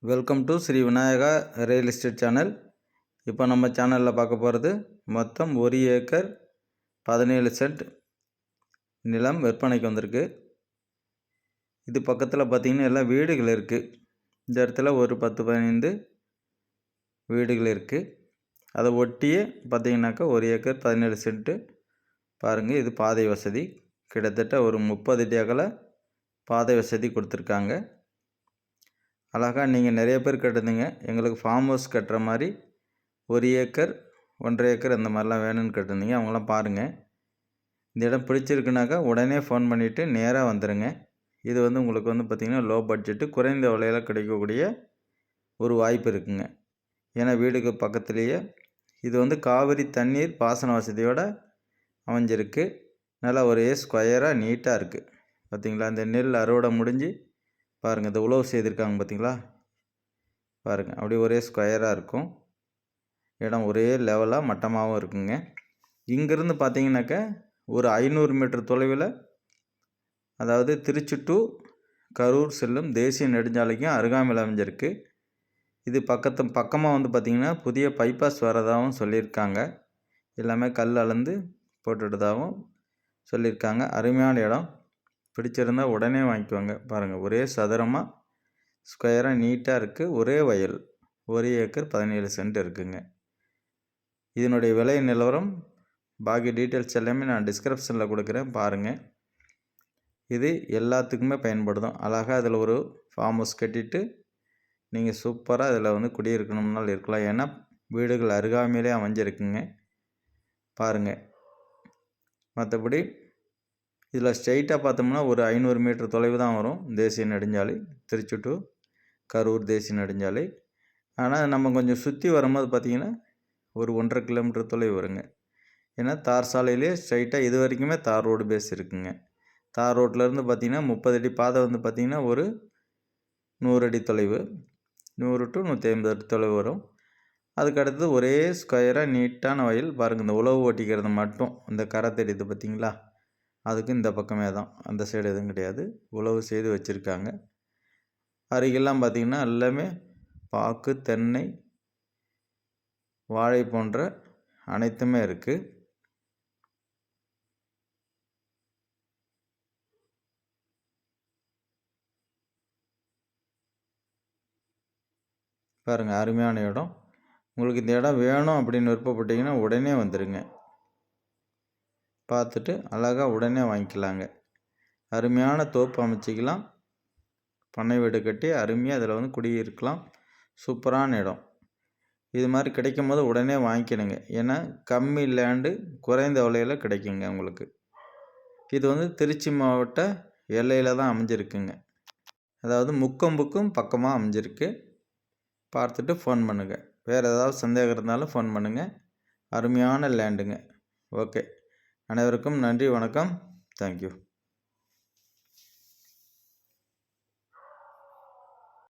Welcome to Shri Vinayaka real estate channel. இப்போ நம்ம சேனலில் பார்க்க போகிறது மொத்தம் 1 ஏக்கர் 17 சென்ட் நிலம் விற்பனைக்கு வந்திருக்கு. இது பக்கத்தில் பார்த்திங்கன்னா எல்லாம் வீடுகள் இருக்குது. இந்த இடத்துல ஒரு 10-15 வீடுகள் இருக்குது. அதை ஒட்டியே பார்த்திங்கனாக்கா 1 ஏக்கர் 17 சென்ட்டு பாருங்கள். இது பாதை வசதி, கிட்டத்தட்ட ஒரு 30 அடி அகல பாதை வசதி கொடுத்துருக்காங்க. அழகாக நீங்கள் நிறைய பேர் கேட்டிருந்தீங்க, எங்களுக்கு ஃபார்ம் ஹவுஸ் கட்டுற மாதிரி 1 ஏக்கர் 1.5 ஏக்கர் அந்த மாதிரிலாம் வேணும்னு கேட்டிருந்தீங்க. அவங்களாம் பாருங்கள். இந்த இடம் பிடிச்சிருக்குனாக்கா உடனே ஃபோன் பண்ணிவிட்டு நேராக வந்துடுங்க. இது உங்களுக்கு பார்த்திங்கன்னா லோ பட்ஜெட்டு, குறைந்த விலையில் கிடைக்கக்கூடிய ஒரு வாய்ப்பு இருக்குங்க. ஏன்னா வீடுக்கு பக்கத்துலேயே இது காவிரி தண்ணீர் பாசன வசதியோடு அமைஞ்சிருக்கு. நல்லா ஒரே ஸ்கொயராக நீட்டாக இருக்குது. பார்த்திங்களா, இந்த நெல் அறுவடை முடிஞ்சு பாருங்கள், இந்த உழவு செய்திருக்காங்க பார்த்திங்களா, பாருங்கள். அப்படியே ஒரே ஸ்கொயராக இருக்கும். இடம் ஒரே லெவலாக மட்டமாகவும் இருக்குங்க. இங்கேருந்து பார்த்திங்கனாக்கா ஒரு 500 மீட்டர் தொலைவில், அதாவது திருச்சி டு கரூர் செல்லும் தேசிய நெடுஞ்சாலைக்கும் அருகாமையில் அமைஞ்சிருக்கு. இது பக்கமாக பார்த்திங்கன்னா புதிய பைபாஸ் வரதாகவும் சொல்லியிருக்காங்க. எல்லாமே கல் அளந்து போட்டுட்டதாகவும் சொல்லியிருக்காங்க. அருமையான இடம். பிடிச்சிருந்தால் உடனே வாங்கிக்குவாங்க. பாருங்கள், ஒரே சதுரமாக ஸ்கொயராக நீட்டாக இருக்குது. ஒரே வயல், 1 ஏக்கர் 17 சென்ட் இருக்குங்க. இதனுடைய விலை நிலவரம் பாக்கி டீட்டெயில்ஸ் எல்லாமே நான் டிஸ்கிரிப்ஷனில் கொடுக்குறேன், பாருங்கள். இது எல்லாத்துக்குமே பயன்படுதும். அழகாக அதில் ஒரு ஃபார்ம் ஹவுஸ் கட்டிட்டு நீங்கள் சூப்பராக இதில் குடியிருக்கணும்னாலும் இருக்கலாம். ஏன்னா வீடுகள் அருகாமையிலே அமைஞ்சிருக்குங்க. பாருங்கள். மற்றபடி இதில் ஸ்ட்ரைட்டாக பார்த்தோம்னா ஒரு 500 மீட்டர் தொலைவு தான் வரும் தேசிய நெடுஞ்சாலை, திருச்சி டு கரூர் தேசிய நெடுஞ்சாலை. ஆனால் நம்ம கொஞ்சம் சுற்றி வரும்போது பார்த்திங்கன்னா ஒரு 1.5 கிலோமீட்டர் தொலைவு வருங்க. ஏன்னா தார் சாலையிலே ஸ்ட்ரைட்டாக இது வரைக்குமே தார் ரோடு பேஸ் இருக்குங்க. தார் ரோட்லேருந்து பார்த்திங்கன்னா 30 அடி பாதை பார்த்திங்கன்னா ஒரு 100 அடி தொலைவு, 100 to 150 அடி தொலைவு வரும். அதுக்கடுத்து ஒரே ஸ்கொயராக நீட்டான வயல். பாருங்கள், இந்த உழவு ஓட்டிக்கிறது மட்டும் இந்த கரை தெரியுது பார்த்திங்களா, அதுக்கு இந்த பக்கமே தான், அந்த சைடு எதுவும் கிடையாது. உழவு செய்து வச்சுருக்காங்க. அருகெல்லாம் பார்த்திங்கன்னா எல்லாமே பாக்கு, தென்னை, வாழை போன்ற அனைத்துமே இருக்குது. பாருங்கள், அருமையான இடம். உங்களுக்கு இந்த இடம் வேணும் அப்படின்னு விருப்பப்பட்டீங்கன்னா உடனே வந்துடுங்க. பார்த்துட்டு அழகாக உடனே வாங்கிக்கலாங்க. அருமையான தோப்பு அமைச்சிக்கலாம். பண்ணை வீடு கட்டி அருமையாக அதில் குடியிருக்கலாம். சூப்பரான இடம். இது மாதிரி கிடைக்கும் போது உடனே வாங்கிக்கணுங்க. ஏன்னா கம்மி லேண்டு குறைந்த விலையில் கிடைக்குங்க உங்களுக்கு. இது திருச்சி மாவட்ட எல்லையில் தான் அமைஞ்சிருக்குங்க. அதாவது முக்கொம்புக்கும் பக்கமாக அமைஞ்சிருக்கு. பார்த்துட்டு ஃபோன் பண்ணுங்கள். வேறு ஏதாவது சந்தேகம் இருந்தாலும் ஃபோன் பண்ணுங்கள். அருமையான லேண்டுங்க. ஓகே, அனைவருக்கும் நன்றி, வணக்கம், தேங்க்யூ.